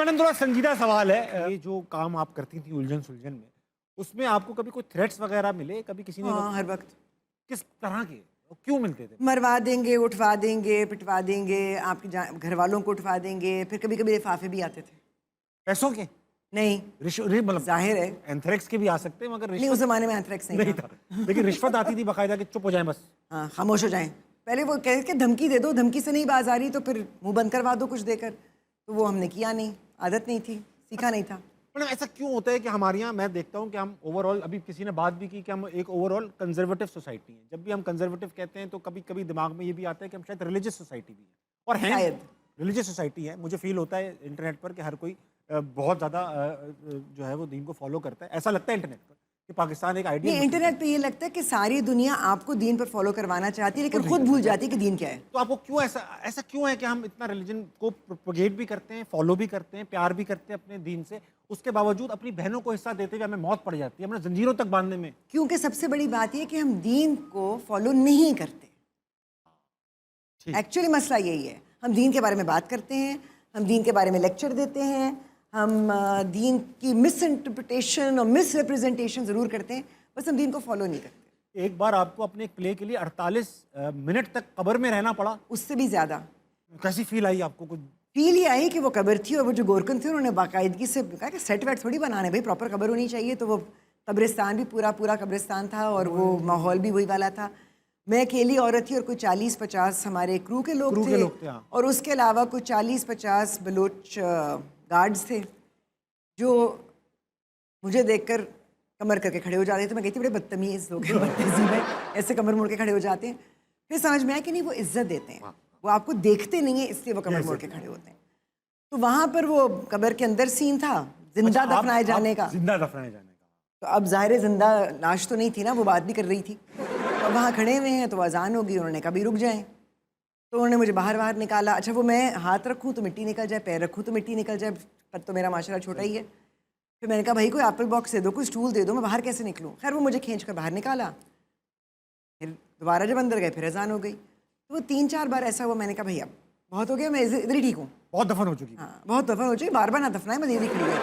Madam थोड़ा संजीदा सवाल है, ये जो काम आप करती थी उलझन सुलझन में, उसमें आपको कभी कोई थ्रेट्स वगैरह मिले? कभी किसी ने हाँ, हर वक्त। किस तरह के और क्यों मिलते थे? मरवा देंगे, उठवा देंगे, पिटवा देंगे, आपके घर वालों को उठवा देंगे, फिर कभी कभी लिफाफे भी आते थे। पैसों के? नहीं, मतलब जाहिर है एंथ्रेक्स के भी आ सकते हैं, मगर नहीं, उस रिश्वत जमाने में एंथ्रेक्स नहीं था। लेकिन रिश्वत आती थी बकायदा कि चुप हो जाए बस। हाँ, खामोश हो जाएं। पहले वो कह के धमकी दे दो, धमकी से नहीं बाज आ रही तो फिर मुंह बंद करवा दो कुछ देकर। तो वो हमने किया नहीं, आदत नहीं थी, सीखा नहीं था। मैडम ऐसा क्यों होता है कि हमारे यहाँ, मैं देखता हूँ कि हम ओवरऑल, अभी किसी ने बात भी की कि हम एक ओवरऑल कंजर्वेटिव सोसाइटी हैं। जब भी हम कंजर्वेटिव कहते हैं तो कभी कभी दिमाग में ये भी आता है कि हम शायद रिलीजियस सोसाइटी भी हैं, और हैं शायद रिलीजियस सोसाइटी है। मुझे फील होता है इंटरनेट पर कि हर कोई बहुत ज़्यादा जो है वो दीन को फॉलो करता है। ऐसा लगता है इंटरनेट पर कि पाकिस्तान एक आइडिया। नहीं, इंटरनेट पे ये लगता है कि सारी दुनिया आपको दीन पर फॉलो करवाना चाहती है, लेकिन खुद भूल जाती है कि दीन क्या है। तो आपको क्यों ऐसा क्यों है कि हम इतना रिलीजन को प्रोपगेट भी करते हैं, फॉलो भी करते हैं, प्यार भी करते हैं अपने दीन से, उसके बावजूद अपनी बहनों को हिस्सा देते हुए हमें मौत पड़ जाती है, हमें जंजीरों तक बांधने में? क्योंकि सबसे बड़ी बात यह कि हम दीन को फॉलो नहीं करते। एक्चुअली मसला यही है, हम दीन के बारे में बात करते हैं, हम दीन के बारे में लेक्चर देते हैं, हम दीन की मिस इंटरप्रिटेशन और मिस रिप्रेजेंटेशन ज़रूर करते हैं, बस हम दीन को फॉलो नहीं करते। एक बार आपको अपने एक प्ले के लिए 48 मिनट तक कब्र में रहना पड़ा। उससे भी ज़्यादा। कैसी फील आई आपको? कुछ फील ये आई कि वो कब्र थी और वो जो गोरकन थे उन्होंने बाकायदगी से कहा कि सेट वेट थोड़ी बनाने, भाई प्रॉपर कब्र होनी चाहिए। तो वो कब्रिस्तान भी पूरा कब्रिस्तान था और वो माहौल भी वही वाला था। मैं अकेली औरत थी और कोई 40-50 हमारे क्रू के लोग थे, हाँ। और उसके अलावा कुछ 40-50 बलोच गार्ड्स थे जो मुझे देखकर कमर करके खड़े हो जाते थे। मैं कहती बड़े बदतमीज़ लोग हैं, बदतमीज़ी में ऐसे कमर मोड़ के खड़े हो जाते हैं। फिर समझ में आया कि नहीं, वो इज्जत देते हैं, वो आपको देखते नहीं है इसलिए वो कमर मोड़ के खड़े होते हैं। तो वहाँ पर वो कब्र के अंदर सीन था जिंदा दफनाए जाने का। जिंदा दफनाए जाने का। तो अब ज़ाहिर जिंदा लाश तो नहीं थी ना, वो बात भी कर रही थी। अब वहाँ खड़े हुए हैं तो अजान होगी, उन्होंने कहा भी रुक जाएं। तो उन्होंने मुझे बाहर निकाला। अच्छा, वो मैं हाथ रखूँ तो मिट्टी निकल जाए, पैर रखूँ तो मिट्टी निकल जाए, पर तो मेरा माशाल्लाह छोटा ही है। फिर मैंने कहा भाई कोई एप्पल बॉक्स दे दो, कोई स्टूल दे दो, मैं बाहर कैसे निकलूँ। खैर वो मुझे खींच कर बाहर निकाला। फिर दोबारा जब अंदर गए फिर अजान हो गई। तो वो 3-4 बार ऐसा हुआ। मैंने कहा भैया बहुत हो गया, मैं इधर ही ठीक हूँ, बहुत दफन हो चुकी। हाँ बहुत दफन हो चुकी, बार बार ना दफनाए, मैं इधर ही खड़ी है।